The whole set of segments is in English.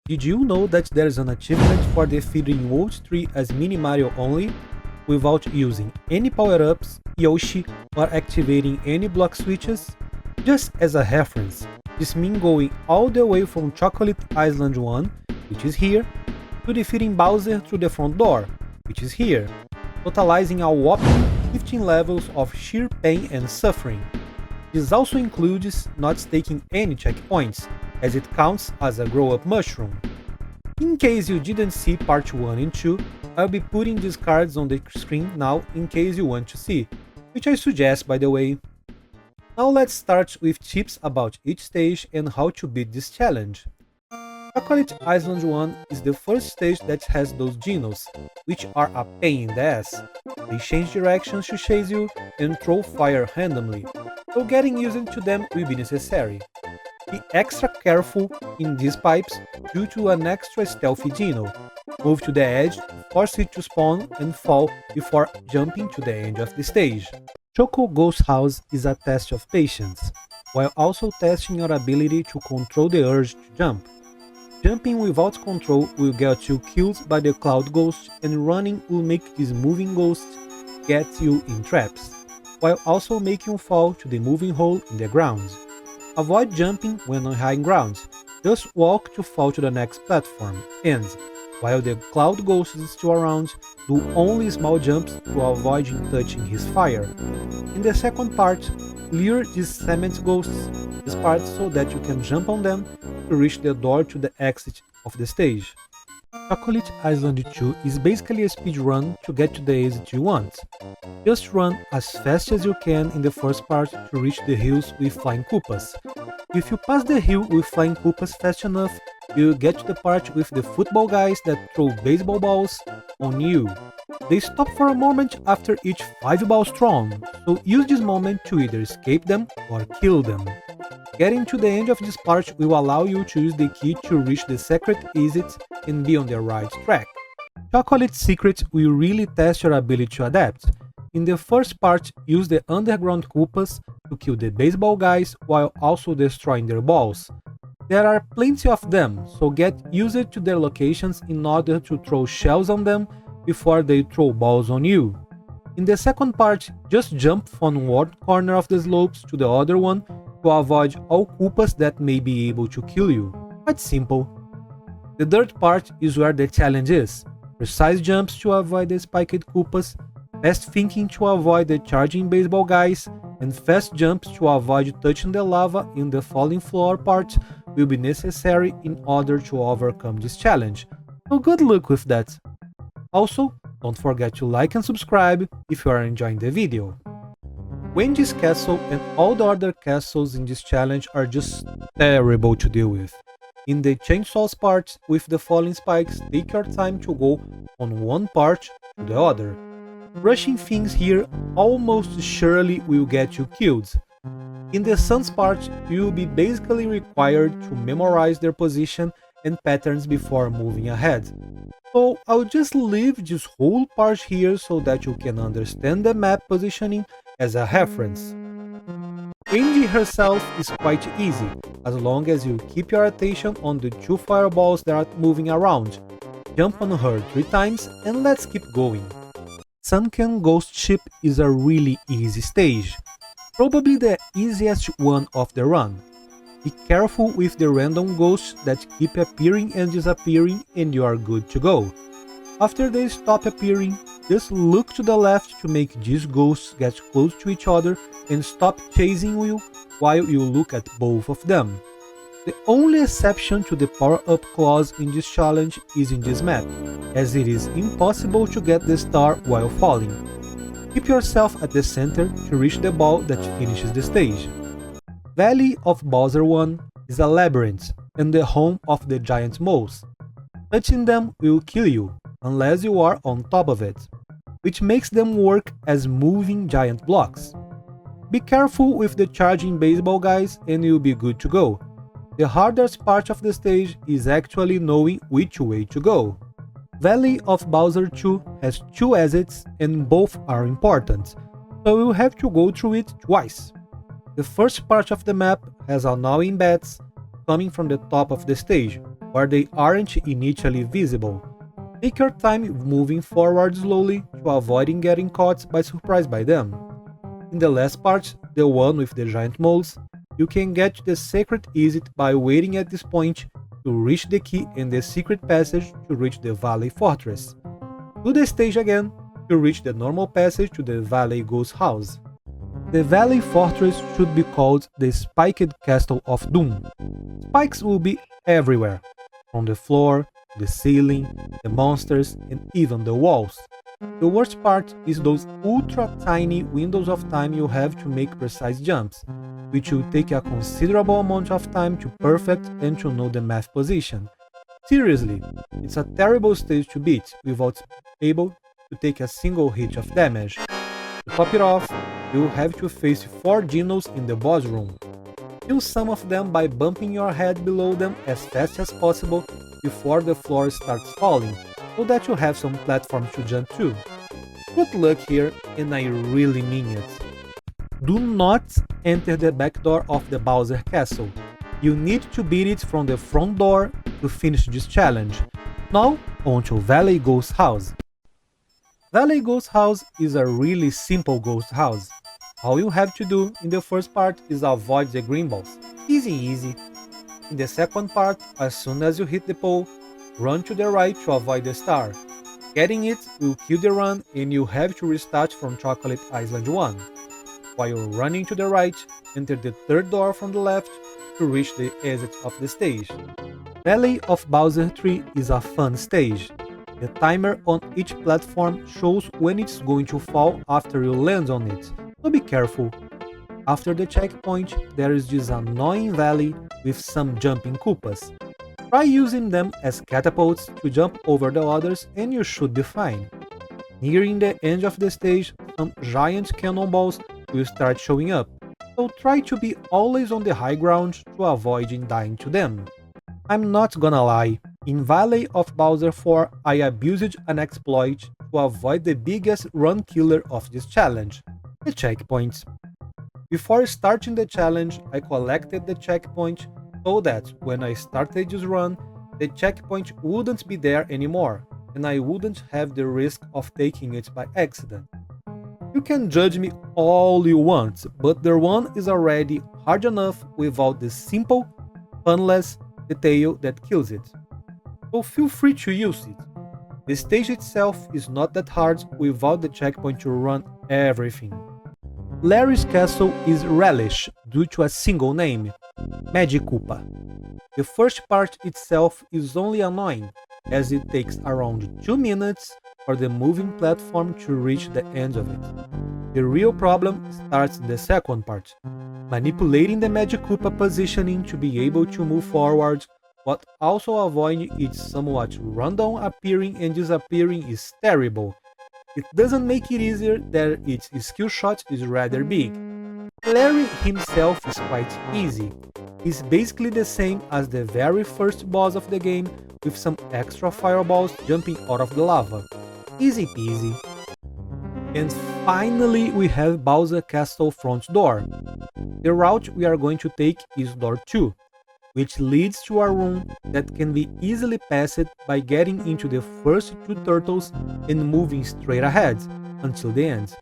Did you know that there is an achievement for defeating World 3 as Mini Mario only, without using any power-ups, Yoshi, or activating any block switches? Just as a reference, this means going all the way from Chocolate Island 1, which is here, to defeating Bowser through the front door, which is here, totalizing a whopping 15 levels of sheer pain and suffering. This also includes not taking any checkpoints, as it counts as a grow-up mushroom. In case you didn't see part 1 and 2, I'll be putting these cards on the screen now in case you want to see, which I suggest by the way. Now let's start with tips about each stage and how to beat this challenge. Chocolate Island 1 is the first stage that has those Genos, which are a pain in the ass. They change directions to chase you and throw fire randomly, so getting used to them will be necessary. Be extra careful in these pipes due to an extra stealthy Geno. Move to the edge, force it to spawn and fall before jumping to the end of the stage. Choco Ghost House is a test of patience, while also testing your ability to control the urge to jump. Jumping without control will get you killed by the Cloud Ghost, and running will make these moving ghosts get you in traps, while also making you fall to the moving hole in the ground. Avoid jumping when on high ground, just walk to fall to the next platform, and, while the Cloud Ghost is still around, do only small jumps to avoid touching his fire. In the second part, lure these cement ghosts this part so that you can jump on them to reach the door to the exit of the stage. Chocolate Island 2 is basically a speed run to get to the exit you want. Just run as fast as you can in the first part to reach the hills with Flying Koopas. If you pass the hill with Flying Koopas fast enough, you'll get to the part with the football guys that throw baseball balls on you. They stop for a moment after each 5 balls thrown, so use this moment to either escape them or kill them. Getting to the end of this part will allow you to use the key to reach the secret exit and be on the right track. Chocolate Secret will really test your ability to adapt. In the first part, use the underground Koopas to kill the baseball guys while also destroying their balls. There are plenty of them, so get used to their locations in order to throw shells on them before they throw balls on you. In the second part, just jump from one corner of the slopes to the other one to avoid all Koopas that may be able to kill you. Quite simple. The third part is where the challenge is. Precise jumps to avoid the spiked Koopas, fast thinking to avoid the charging baseball guys, and fast jumps to avoid touching the lava in the falling floor part will be necessary in order to overcome this challenge. So good luck with that. Also, don't forget to like and subscribe if you are enjoying the video. Wendy's castle and all the other castles in this challenge are just terrible to deal with. In the chainsaws part with the falling spikes, take your time to go on one part to the other. Rushing things here almost surely will get you killed. In the sun's part, you will be basically required to memorize their position and patterns before moving ahead. So I'll just leave this whole part here so that you can understand the map positioning as a reference. Wendy herself is quite easy, as long as you keep your attention on the 2 fireballs that are moving around. Jump on her 3 times and let's keep going. Sunken Ghost Ship is a really easy stage, probably the easiest one of the run. Be careful with the random ghosts that keep appearing and disappearing and you are good to go. After they stop appearing, just look to the left to make these ghosts get close to each other and stop chasing you while you look at both of them. The only exception to the power-up clause in this challenge is in this map, as it is impossible to get the star while falling. Keep yourself at the center to reach the ball that finishes the stage. Valley of Bowser 1 is a labyrinth and the home of the giant moles. Touching them will kill you, unless you are on top of it, which makes them work as moving giant blocks. Be careful with the charging baseball guys and you'll be good to go. The hardest part of the stage is actually knowing which way to go. Valley of Bowser 2 has 2 exits and both are important, so you'll have to go through it twice. The first part of the map has annoying bats coming from the top of the stage, where they aren't initially visible. Take your time moving forward slowly to avoiding getting caught by surprise by them. In the last part, the one with the giant moles, you can get to the secret exit by waiting at this point to reach the key in the secret passage to reach the Valley Fortress. Do the stage again to reach the normal passage to the Valley Ghost House. The Valley Fortress should be called the Spiked Castle of Doom. Spikes will be everywhere, from the floor, the ceiling, the monsters, and even the walls. The worst part is those ultra tiny windows of time you have to make precise jumps, which will take a considerable amount of time to perfect and to know the math position. Seriously, it's a terrible stage to beat without able to take a single hit of damage. To top it off, you'll have to face 4 Dinos in the boss room. Kill some of them by bumping your head below them as fast as possible before the floor starts falling, so that you have some platforms to jump to. Good luck here, and I really mean it. Do not enter the back door of the Bowser Castle. You need to beat it from the front door to finish this challenge. Now, on to Valley Ghost House. Valley Ghost House is a really simple ghost house. All you have to do in the first part is avoid the green balls. Easy. In the second part, as soon as you hit the pole, run to the right to avoid the star. Getting it will kill the run and you have to restart from Chocolate Island 1. While running to the right, enter the third door from the left to reach the exit of the stage. Valley of Bowser 3 is a fun stage. The timer on each platform shows when it's going to fall after you land on it, so be careful. After the checkpoint, there is this annoying valley with some jumping Koopas. Try using them as catapults to jump over the others and you should be fine. Nearing the end of the stage, some giant cannonballs will start showing up, so try to be always on the high ground to avoid dying to them. I'm not gonna lie, in Valley of Bowser 4 I abused an exploit to avoid the biggest run killer of this challenge, the checkpoints. Before starting the challenge, I collected the checkpoint so that when I started this run, the checkpoint wouldn't be there anymore, and I wouldn't have the risk of taking it by accident. You can judge me all you want, but the run is already hard enough without the simple, funless detail that kills it. So feel free to use it. The stage itself is not that hard without the checkpoint to run everything. Larry's castle is Relish due to a single name, Magic Koopa. The first part itself is only annoying, as it takes around 2 minutes for the moving platform to reach the end of it. The real problem starts in the second part, manipulating the Magic Koopa positioning to be able to move forward, but also avoiding its somewhat random appearing and disappearing is terrible. It doesn't make it easier that its skill shot is rather big. Larry himself is quite easy. He's basically the same as the very first boss of the game, with some extra fireballs jumping out of the lava. Easy peasy. And finally we have Bowser Castle front door. The route we are going to take is door 2, which leads to a room that can be easily passed by getting into the first 2 turtles and moving straight ahead until the end.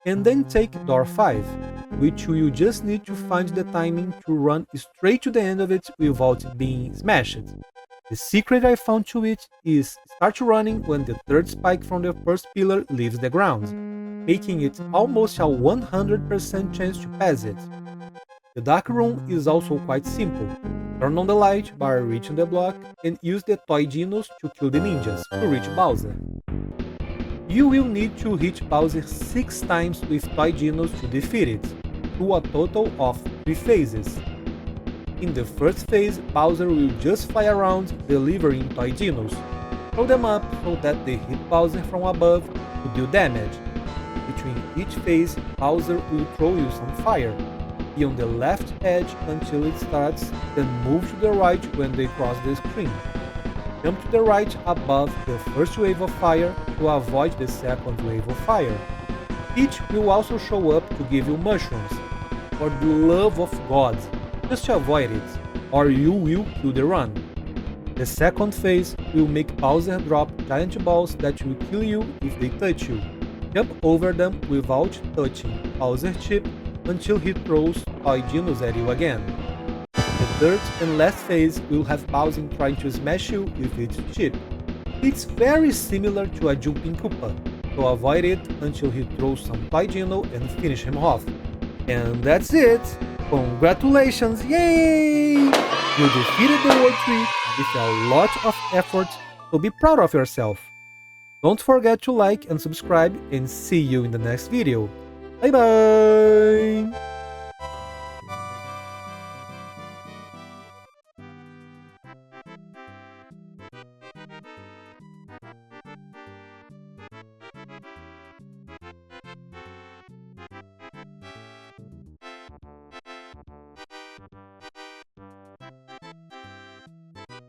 And then take door 5, which you just need to find the timing to run straight to the end of it without being smashed. The secret I found to it is start running when the third spike from the first pillar leaves the ground, making it almost a 100% chance to pass it. The dark room is also quite simple. Turn on the light by reaching the block and use the toy dinos to kill the ninjas to reach Bowser. You will need to hit Bowser 6 times with toy dinos to defeat it, to a total of 3 phases. In the first phase, Bowser will just fly around delivering toy dinos. Throw them up so that they hit Bowser from above to deal damage. Between each phase, Bowser will throw you some fire. Be on the left edge until it starts, then move to the right when they cross the screen. Jump to the right above the first wave of fire to avoid the second wave of fire. Peach will also show up to give you mushrooms. For the love of God, just avoid it, or you will kill the run. The second phase will make Bowser drop giant balls that will kill you if they touch you. Jump over them without touching Bowser's chip until he throws toy dinos at you again. The third and last phase will have Bowser trying to smash you with its chip. It's very similar to a jumping Koopa, so avoid it until he throws some toy dino and finish him off. And that's it! Congratulations, yay! You defeated the World Tree with a lot of effort, so be proud of yourself. Don't forget to like and subscribe, and see you in the next video. Bye bye!